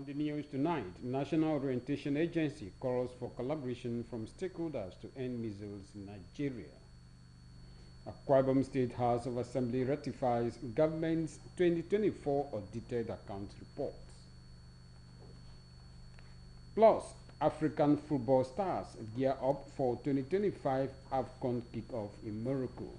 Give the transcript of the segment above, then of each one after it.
On the news tonight, National Orientation Agency calls for collaboration from stakeholders to end measles in Nigeria. Akwa Ibom State House of Assembly ratifies government's 2024 audited account reports. Plus, African football stars gear up for 2025 AFCON kickoff in Morocco.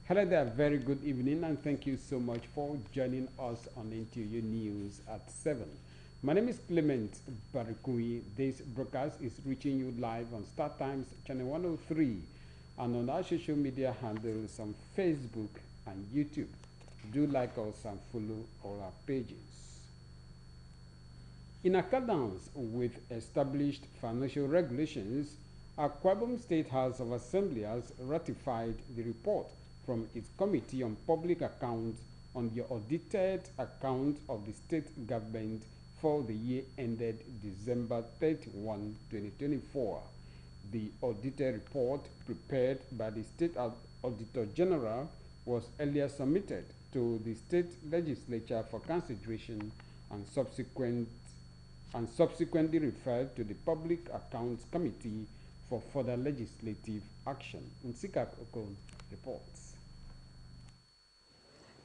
Hello there, very good evening, and thank you so much for joining us on NTU News at 7. My name is Clement Barikui. This broadcast is reaching you live on Star Times Channel 103 and on our social media handles on Facebook and YouTube. Do like us and follow all our pages. In accordance with established financial regulations, Akwa Ibom State House of Assembly has ratified the report from its Committee on Public Accounts on the audited account of the state government for the year ended December 31, 2024. The audited report prepared by the State Auditor General was earlier submitted to the state legislature for consideration and subsequently referred to the Public Accounts Committee for further legislative action. Nsikak Okon reports.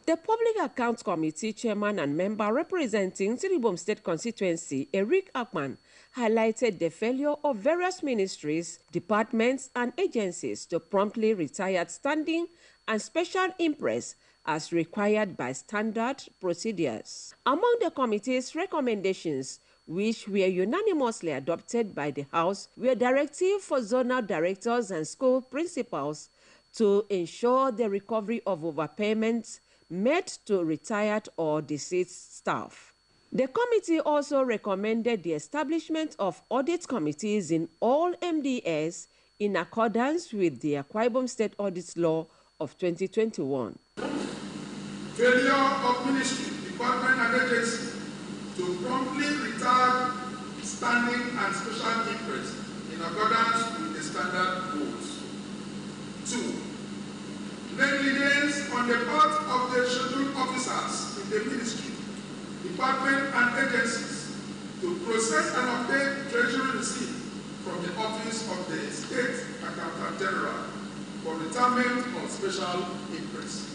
The Public Accounts Committee chairman and member representing Akwa Ibom State constituency, Eric Akman, highlighted the failure of various ministries, departments, and agencies to promptly retire standing and special impress as required by standard procedures. Among the committee's recommendations, which were unanimously adopted by the House, were directives for zonal directors and school principals to ensure the recovery of overpayments made to retired or deceased staff. The committee also recommended the establishment of audit committees in all MDS in accordance with the Akwa Ibom State Audit Law of 2021. Failure of ministry, department, and agency to promptly retire standing and special interest in accordance with the standard rules. 2. Negligence on the part of the scheduled officers in the ministry, department, and agencies to process and obtain treasury receipt from the office of the State Accountant General for retirement of special interest.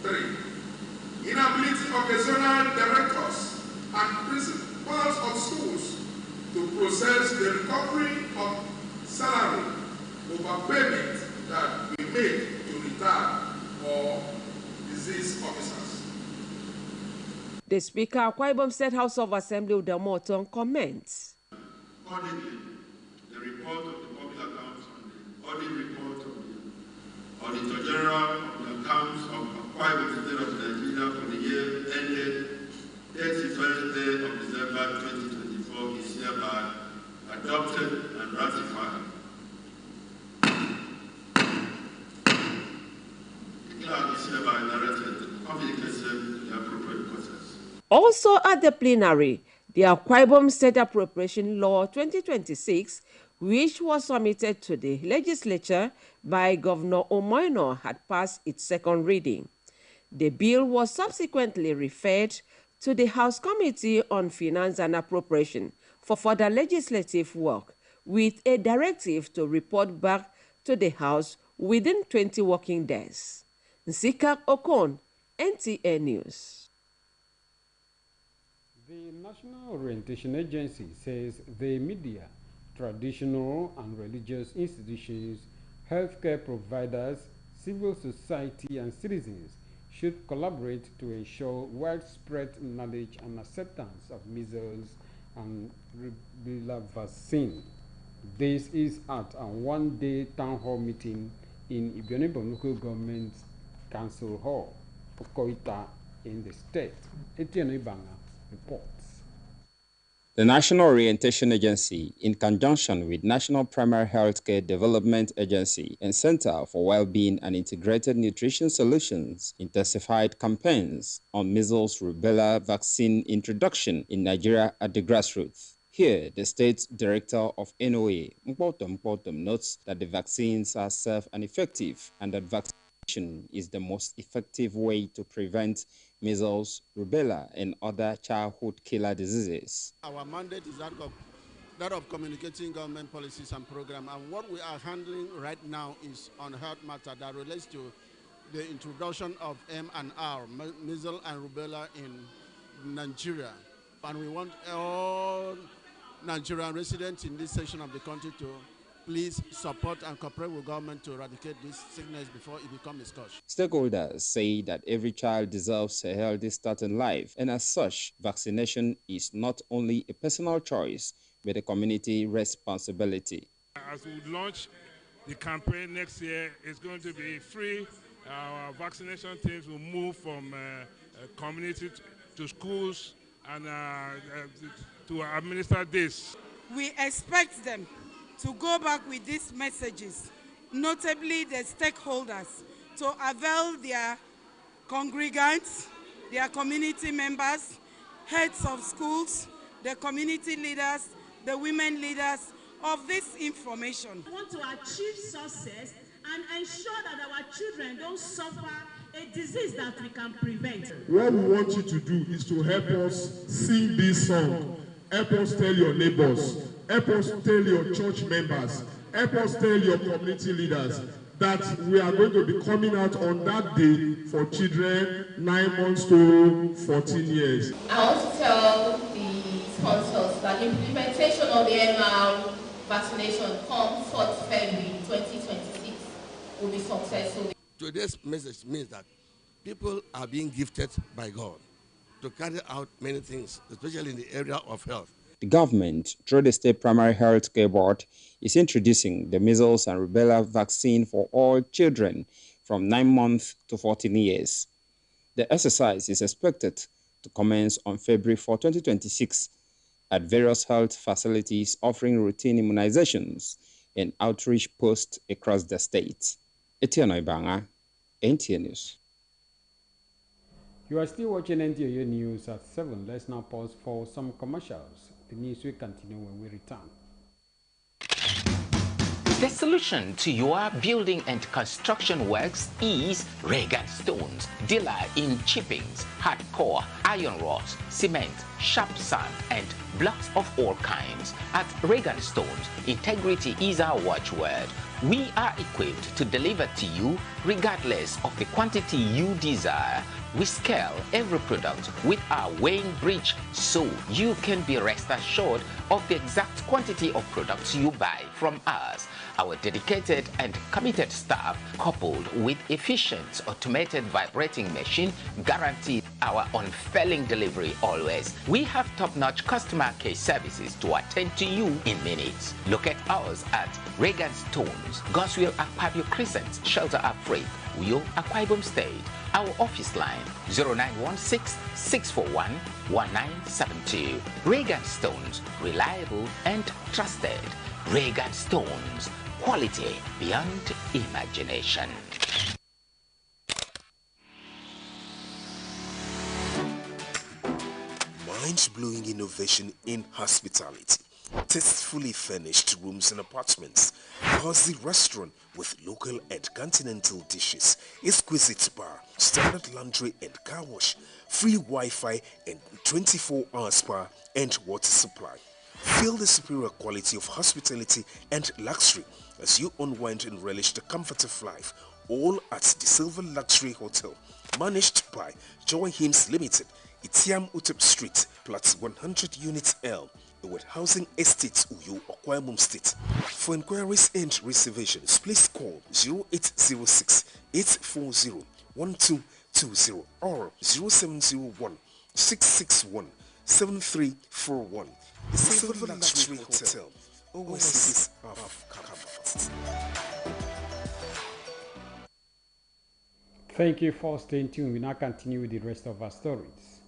3. Inability of the zonal directors and principals of schools to process the recovery of salary overpayment that we made or disease officers. The Speaker of Akwa Ibom State House of Assembly, Uda Morton, comments. Accordingly, the report of the public accounts on the audit report of the Auditor General of the accounts of Akwa Ibom State of Nigeria for the year ended 31st of December 2024 is hereby adopted and ratified. Also at the plenary, the Akwa Ibom State Appropriation Law 2026, which was submitted to the legislature by Governor Omoino, had passed its second reading. The bill was subsequently referred to the House Committee on Finance and Appropriation for further legislative work, with a directive to report back to the House within 20 working days. Nsikak Okon, NTA News. The National Orientation Agency says the media, traditional and religious institutions, healthcare providers, civil society, and citizens should collaborate to ensure widespread knowledge and acceptance of measles and rubella vaccine. This is at a one-day town hall meeting in Ibionibon Local Government Council Hall, Okoita, in the state. Etienne Ibanga reports. The National Orientation Agency, in conjunction with National Primary Healthcare Development Agency and Center for Wellbeing and Integrated Nutrition Solutions, intensified campaigns on measles rubella vaccine introduction in Nigeria at the grassroots. Here, the state director of NOA, Mkpotom, notes that the vaccines are safe and effective and that vaccines Is the most effective way to prevent measles, rubella, and other childhood killer diseases. Our mandate is that of communicating government policies and programs, and what we are handling right now is on health matter that relates to the introduction of M&R, measles and rubella in Nigeria. And we want all Nigerian residents in this section of the country to please support and cooperate with government to eradicate this sickness before it becomes a scourge. Stakeholders say that every child deserves a healthy start in life, and as such, vaccination is not only a personal choice, but a community responsibility. As we launch the campaign next year, it's going to be free. Our vaccination teams will move from community to schools and to administer this. We expect them to go back with these messages, notably the stakeholders, to avail their congregants, their community members, heads of schools, the community leaders, the women leaders of this information. We want to achieve success and ensure that our children don't suffer a disease that we can prevent. What we want you to do is to help us sing this song. Help us tell your neighbors. Help us tell your church members. Help us tell your community leaders that we are going to be coming out on that day for children 9 months to 14 years. I want to tell the sponsors that the implementation of the MR vaccination come 4th February 2026 will be successful. Today's message means that people are being gifted by God to carry out many things, especially in the area of health. The government, through the State Primary Health Care Board, is introducing the measles and rubella vaccine for all children from 9 months to 14 years. The exercise is expected to commence on February 4, 2026 at various health facilities offering routine immunizations and outreach posts across the state. Etienne Ibanga, NTA News. You are still watching NTA News at 7. Let's now pause for some commercials. The news will continue when we return. The solution to your building and construction works is Regan Stones, dealer in chippings, hardcore, iron rods, cement, sharp sand, and blocks of all kinds. At Regan Stones, integrity is our watchword. We are equipped to deliver to you regardless of the quantity you desire. We scale every product with our weighing bridge so you can be rest assured of the exact quantity of products you buy from us. Our dedicated and committed staff, coupled with efficient automated vibrating machine, guarantee our unfailing delivery always. We have top-notch customer care services to attend to you in minutes. Locate us at Regan Stones, Goswell Akpabio Crescent, Shelter Afraid, Uyo, Akwa Ibom State. Our office line 0916-641-1972. Regan Stones, reliable and trusted. Regan Stones, quality beyond imagination. Mind-blowing innovation in hospitality. Tastefully furnished rooms and apartments, cozy restaurant with local and continental dishes, exquisite bar, standard laundry and car wash, free Wi-Fi and 24-hour spa and water supply. Feel the superior quality of hospitality and luxury as you unwind and relish the comfort of life, all at the Silver Luxury Hotel, managed by Joy Hymns Limited, Itiam Utep Street, Plot 100 Units L, with Housing Estates, Uyo, Akwa Ibom State. For inquiries and reservations, please call 0806-840-1220 or 0701-661-7341. The Silver Luxury Hotel, oasis of comfort. Thank you for staying tuned. We now continue with the rest of our stories.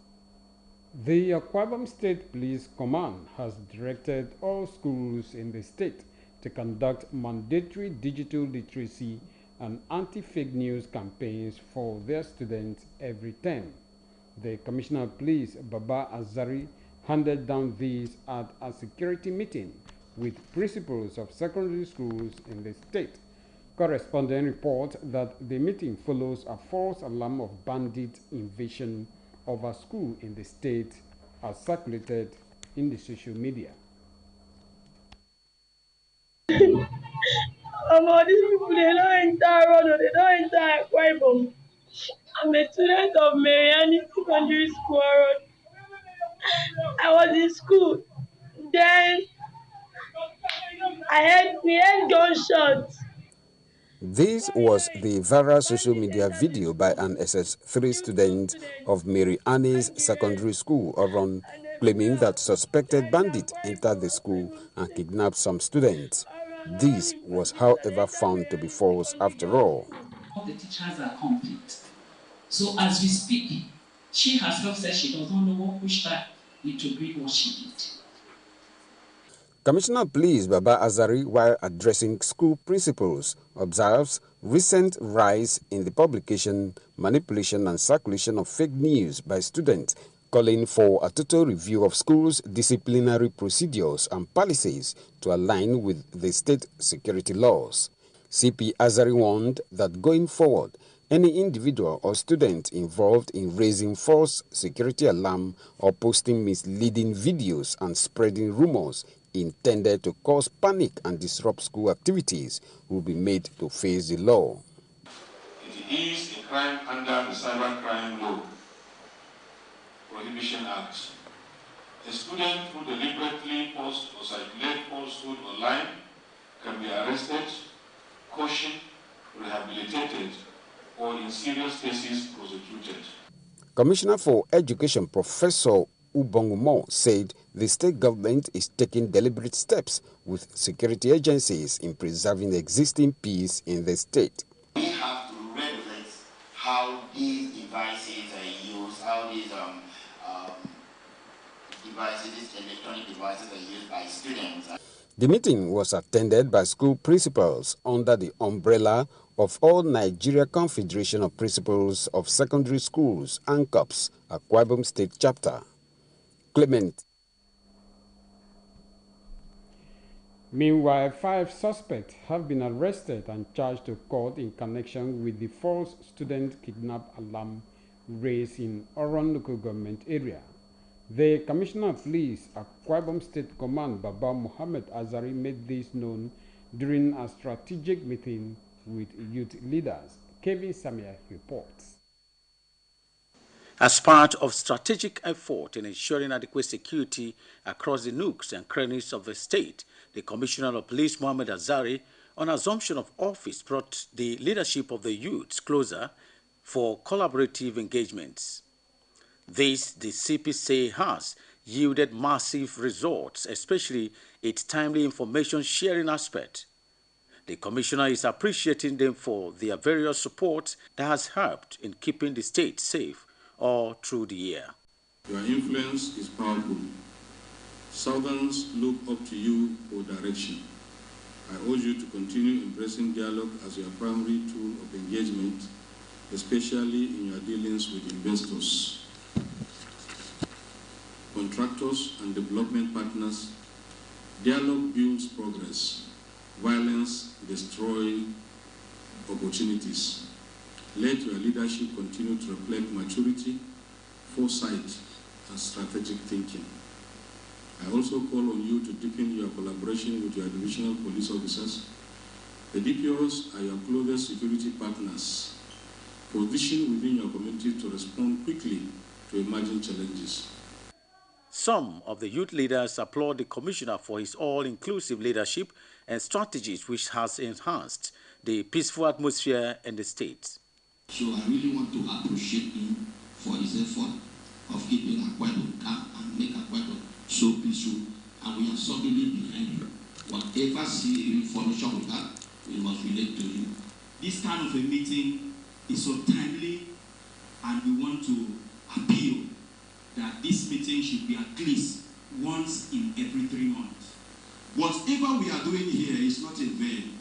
The Akwa Ibom State Police Command has directed all schools in the state to conduct mandatory digital literacy and anti-fake news campaigns for their students every term. The Commissioner of Police, Baba Azari, handed down these at a security meeting with principals of secondary schools in the state. Correspondent report that the meeting follows a false alarm of bandit invasion of a school in the state as circulated in the social media. These people, they don't enter Rono, they don't enter Akwa Ibom. I'm a student of Mariani Secondary School. I was in school. Then we heard gunshots. This was the viral social media video by an SS3 student of Mary Annie's Secondary School, Oron, claiming that suspected bandits entered the school and kidnapped some students. This was, however, found to be false after all. The teachers are complete. So as we speak, she herself says she does not know what pushed her into doing what she did. Commissioner of Police Baba Azari, while addressing school principals, observes recent rise in the publication, manipulation and circulation of fake news by students, calling for a total review of schools' disciplinary procedures and policies to align with the state security laws. CP Azari warned that going forward, any individual or student involved in raising false security alarm or posting misleading videos and spreading rumors intended to cause panic and disrupt school activities will be made to face the law. It is a crime under the Cybercrime Law Prohibition Act. A student who deliberately posts or circulates falsehood online can be arrested, cautioned, rehabilitated, or in serious cases prosecuted. Commissioner for Education Professor Ubongumo said the state government is taking deliberate steps with security agencies in preserving the existing peace in the state. We have to regulate how these devices are used, how these these electronic devices are used by students. The meeting was attended by school principals under the umbrella of All Nigeria Confederation of Principals of Secondary Schools, ANCOPS, Akwa Ibom State Chapter. Clement. Meanwhile, 5 suspects have been arrested and charged to court in connection with the false student kidnap alarm raised in Oron local government area. The Commissioner of Police, Akwa Ibom State Command, Baba Muhammad Azari, made this known during a strategic meeting with youth leaders. Kevin Samia reports. As part of strategic effort in ensuring adequate security across the nooks and crannies of the state, the Commissioner of Police, Muhammad Azari, on assumption of office, brought the leadership of the youths closer for collaborative engagements. This, the CPC has yielded massive results, especially its timely information sharing aspect. The Commissioner is appreciating them for their various support that has helped in keeping the state safe all through the year. Your influence is powerful. Southerns look up to you for direction. I urge you to continue embracing dialogue as your primary tool of engagement, especially in your dealings with investors, contractors, and development partners. Dialogue builds progress. Violence destroys opportunities. Let your leadership continue to reflect maturity, foresight, and strategic thinking. I also call on you to deepen your collaboration with your divisional police officers. The DPOs are your closest security partners, positioned within your community to respond quickly to emerging challenges. Some of the youth leaders applaud the Commissioner for his all-inclusive leadership and strategies which has enhanced the peaceful atmosphere in the state. So I really want to appreciate him for his effort of keeping Akwa Ibom calm and make Akwa Ibom so peaceful, and we are solidly behind you. Whatever information we have, we must relate to you. This kind of a meeting is so timely, and we want to appeal that this meeting should be at least once in every 3 months. Whatever we are doing here is not in vain.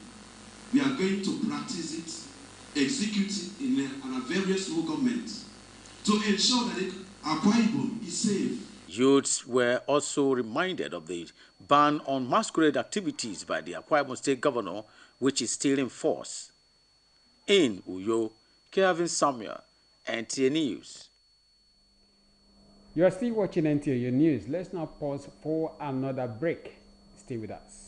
We are going to practice it, execute it in our various local governments to ensure that Akwa Ibom is safe. Youths were also reminded of the ban on masquerade activities by the Akwa Ibom State Governor, which is still in force. In Uyo, Kelvin Samuel, NTA News. You are still watching NTA News. Let's now pause for another break. Stay with us.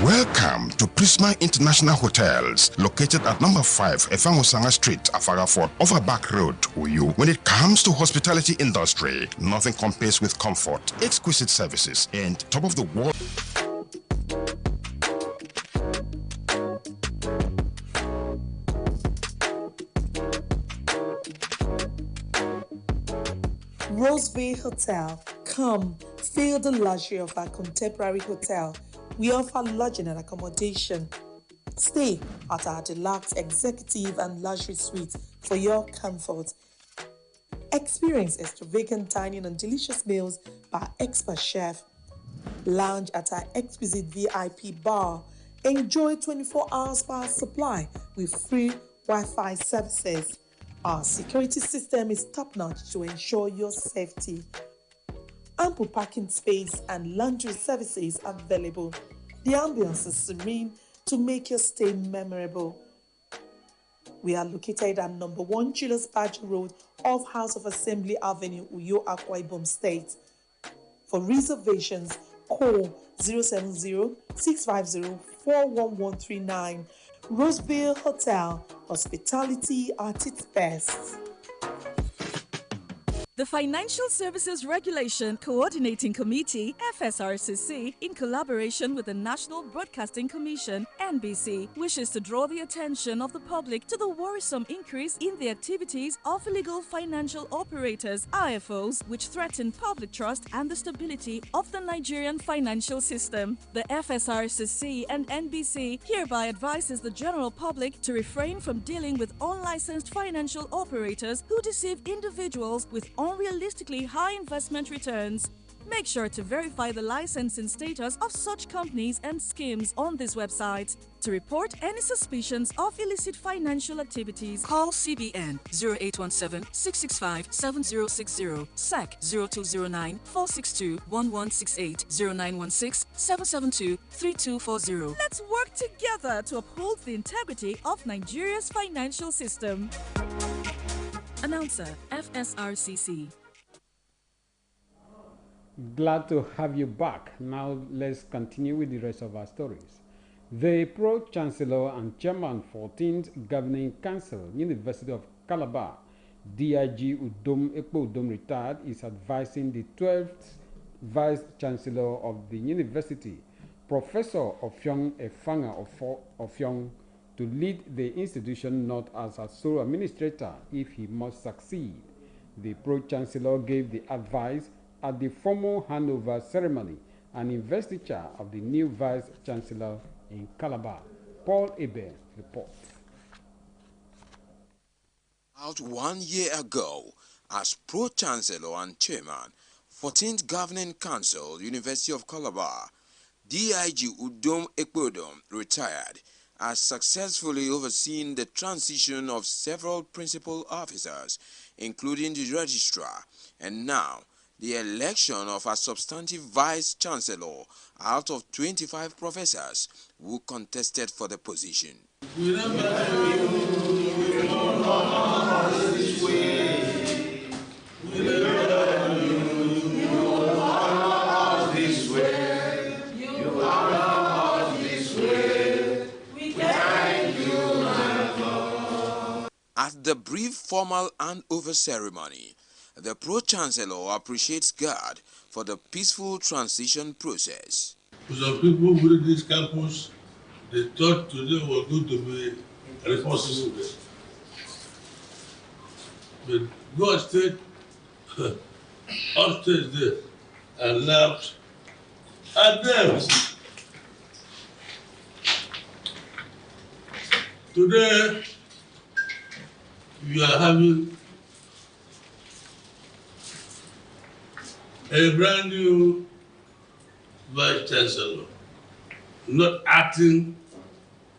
Welcome to Prisma International Hotels, located at number 5 Efangosanga Street, Afarafort, Overback Road, Uyu. When it comes to hospitality industry, nothing compares with comfort, exquisite services, and top of the world. Roseville Hotel. Come, feel the luxury of our contemporary hotel. We offer lodging and accommodation. Stay at our deluxe executive and luxury suites for your comfort. Experience extravagant dining and delicious meals by expert chef. Lounge at our exquisite VIP bar. Enjoy 24-hour power supply with free Wi-Fi services. Our security system is top-notch to ensure your safety. Ample parking space and laundry services available. The ambience is serene to make your stay memorable. We are located at number 1 Julius Badger Road off House of Assembly Avenue, Uyo, Akwa Ibom State. For reservations, call 070-650-41139. Roseville Hotel, hospitality at its best. The Financial Services Regulation Coordinating Committee, FSRCC, in collaboration with the National Broadcasting Commission, NBC, wishes to draw the attention of the public to the worrisome increase in the activities of illegal financial operators, IFOs, which threaten public trust and the stability of the Nigerian financial system. The FSRCC and NBC hereby advises the general public to refrain from dealing with unlicensed financial operators who deceive individuals with unrealistically high investment returns. Make sure to verify the licensing status of such companies and schemes on this website. To report any suspicions of illicit financial activities, call CBN 0817-665-7060, SEC 0209-462-1168, 0916-772-3240. Let's work together to uphold the integrity of Nigeria's financial system. Announcer, FSRCC. Glad to have you back. Now let's continue with the rest of our stories. The Pro-Chancellor and Chairman 14th Governing Council, University of Calabar, DIG Udom Ekpo Udom retired, is advising the 12th Vice-Chancellor of the University, Professor Offiong Efanga Offiong, to lead the institution not as a sole administrator if he must succeed. The Pro-Chancellor gave the advice at the formal handover ceremony and investiture of the new Vice-Chancellor in Calabar. Paul Ebe reports. About 1 year ago, as Pro-Chancellor and Chairman, 14th Governing Council, University of Calabar, DIG Udom Ekpodom retired, has successfully overseen the transition of several principal officers, including the registrar, and now the election of a substantive vice-chancellor out of 25 professors who contested for the position. At the brief formal handover ceremony, the Pro-Chancellor appreciates God for the peaceful transition process. Some people within this campus, they thought today was going to be responsible. But God stayed upstairs there and laughed at them. Today, we are having a brand new Vice Chancellor, not acting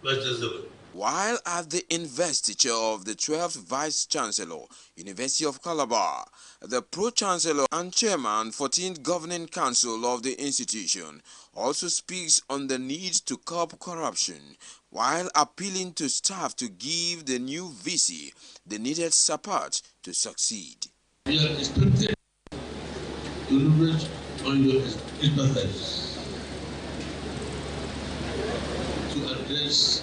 Vice Chancellor. While at the investiture of the 12th Vice-Chancellor, University of Calabar, the Pro-Chancellor and Chairman, 14th Governing Council of the institution, also speaks on the need to curb corruption, while appealing to staff to give the new VC the needed support to succeed. You are expected to leverage on your expertise to address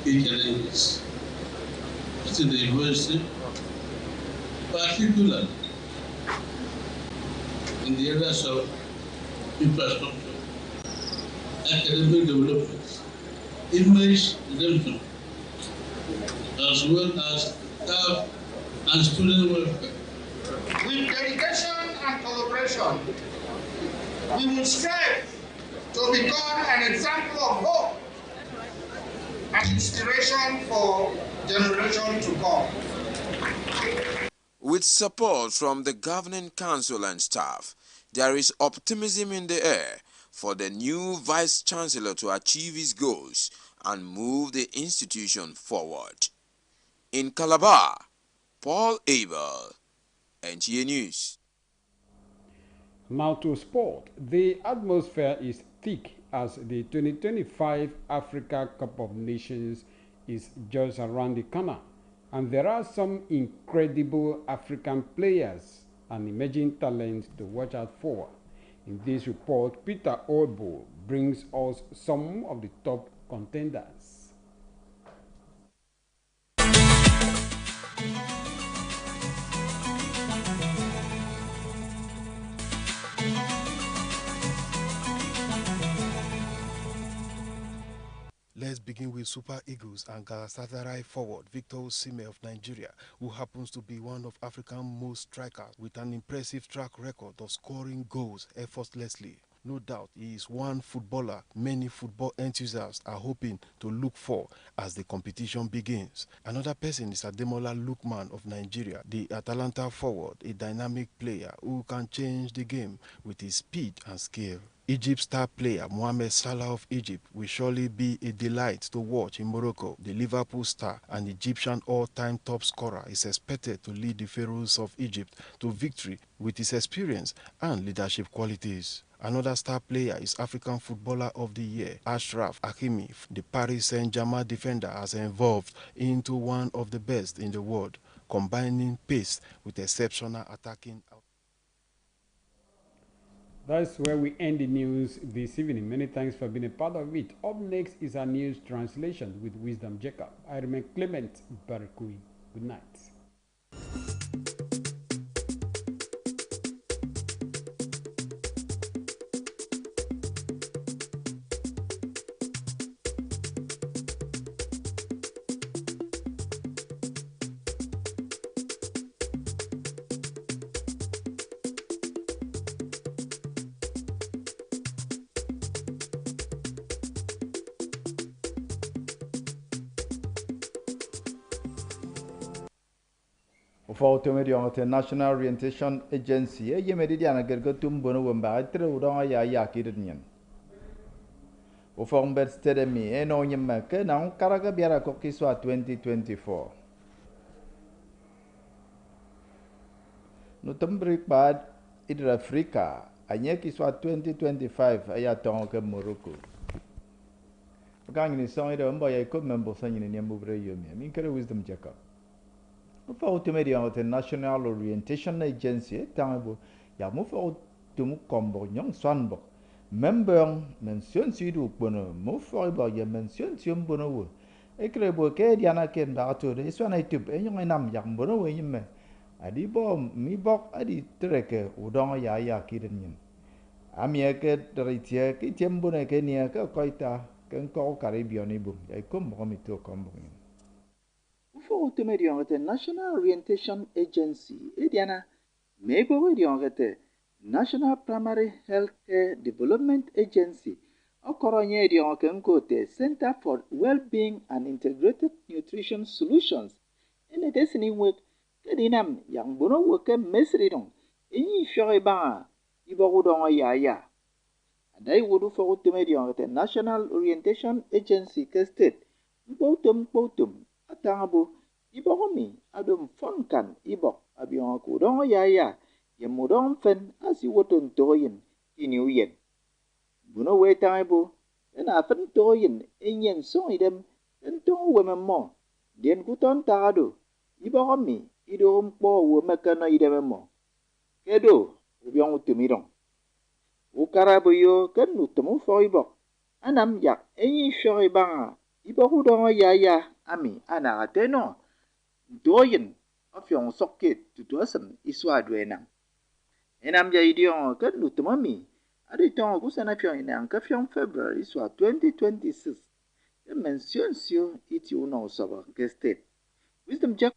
key challenges within the university, particularly in the areas of infrastructure, academic development, image redemption, as well as staff and student welfare. With dedication and collaboration, we will strive to become an example of hope and inspiration for generations to come. With support from the Governing Council and staff, there is optimism in the air for the new Vice-Chancellor to achieve his goals and move the institution forward. In Calabar, Paul Abel, NTA News. Now to sport. The atmosphere is thick as the 2025 Africa Cup of Nations is just around the corner, and there are some incredible African players and emerging talents to watch out for. In this report, Peter Orbo brings us some of the top contenders. Let's begin with Super Eagles and Galatasaray forward Victor Osimhen of Nigeria, who happens to be one of Africa's most strikers with an impressive track record of scoring goals effortlessly. No doubt he is one footballer many football enthusiasts are hoping to look for as the competition begins. Another person is Ademola Lookman of Nigeria, the Atalanta forward, a dynamic player who can change the game with his speed and skill. Egypt star player Mohamed Salah of Egypt will surely be a delight to watch in Morocco. The Liverpool star and Egyptian all-time top scorer is expected to lead the Pharaohs of Egypt to victory with his experience and leadership qualities. Another star player is African Footballer of the Year, Achraf Hakimi. The Paris Saint-Germain defender has evolved into one of the best in the world, combining pace with exceptional attacking. That's where we end the news this evening. Many thanks for being a part of it. Up next is our news translation with Wisdom Jacob. I remain Clement Barakui. Good night. For the National Orientation Agency, a Yemediana Gergotum Bonawamba, Trudon Yakidinian. For Umbert Stedemi, and on Yamaka, now Caragabiara Kokiswa 2024. Notumbric bad in Africa, Anyakiswa 2025, Ayatonka Morocco. Gang is song by a good member saying in Yamubre Yumi, Minkere Wisdom Jacob. For the National Orientation Agency, Tango, Yamufa to Combo, young Swanbo. Member mentions you to Bono, move for about your mentions you Bono. A crebo Kadiana came down to this one I took any nam young Bono in me. Adibo, me bok, Adi Treke, Udon Yaya Kidanian. Amiaket, the Ritia, Kitiam Bonakania, Koita, can call Caribbean Ibum. I come home to Combo. For the National Orientation Agency, Ediana, Mego the National Primary Healthcare Development Agency, Okoronya the Center for Well-Being and Integrated Nutrition Solutions, in a destiny work, Kedinam, young Bono worker Mesridon, Ini Shoreba, Iborudon Yaya. And I would for the National Orientation Agency, State. mkpotum atangabo ibomi adum fonkan ibok abion ku dong ya yemudong fen asi woton toyin iniuyen buno wetangabo ena fen toyin enyen song idem entong wememo dien kuton tagado ibomi idom po wemekano idememo kedo ubiong utumirong ukarabo yo kan utumu fo ibok anam yak enyi shori banga iboku dong ya ami anateno doyin ofyong socket tutuasem iswa dwenang enam ja idiong kan utumami aditong kusana fyong inang ka fyong February iswa 2026 ke mensionsio iti uno soba ke state wisdom jack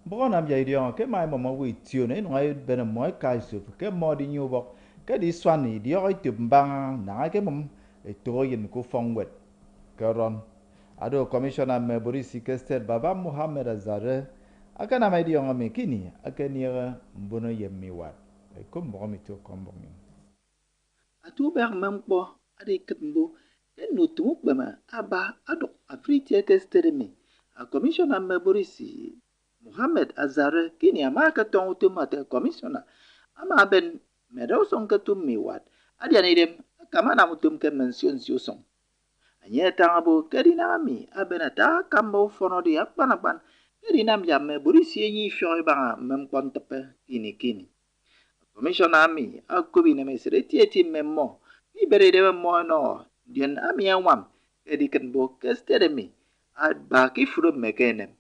bon nam ja idiong ke mai mama wi tio ne no ay bena moy kaisu ke modi nyubok ke di swani dio itu bang na ke mum toyin ku fongwet karon ado commissioner me borisi ke state baba Muhammad Azare akan nama idiong ame kini akan niya mbono yemiwat ko mo mi to kombong atu ber mempo ade ketmbo enu tumuk bama aba adok afriti ke state me a commissioner me borisi Muhammad Azare kini amaka tong utumate commissioner ama ben medaw song ketum miwat adi anidem kama na mutum ke mention siusong anya tangabo kadina mi abena ta kambo fono di akpan kadina jamme burisi nyi shoy banga mem kontepe kini commissioner mi akubi na mesreti eti memmo ibere de mo no dien ami awam ediken bo kestedemi ad baki furo mekenem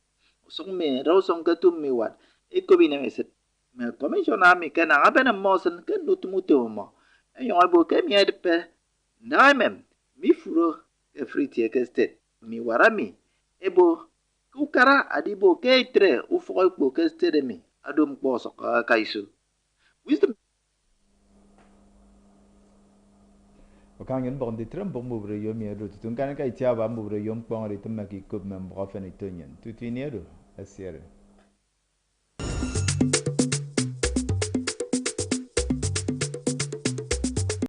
song me raw song ketum miwat ikubi na meset me commissioner mi kana abena mosen ken lutumuto mo ayo abo kemi edpe naimem mi furo efriti ekestet mi warami ebo kukara adibo keitre ufoy po kestet mi adum boso kaisu wisdom Wakangin bon ditram bon mubre yomi ado tutun kan kai tia ba mubre yom pon ri tumaki kub mem brofeni tonyen tutini ado asiere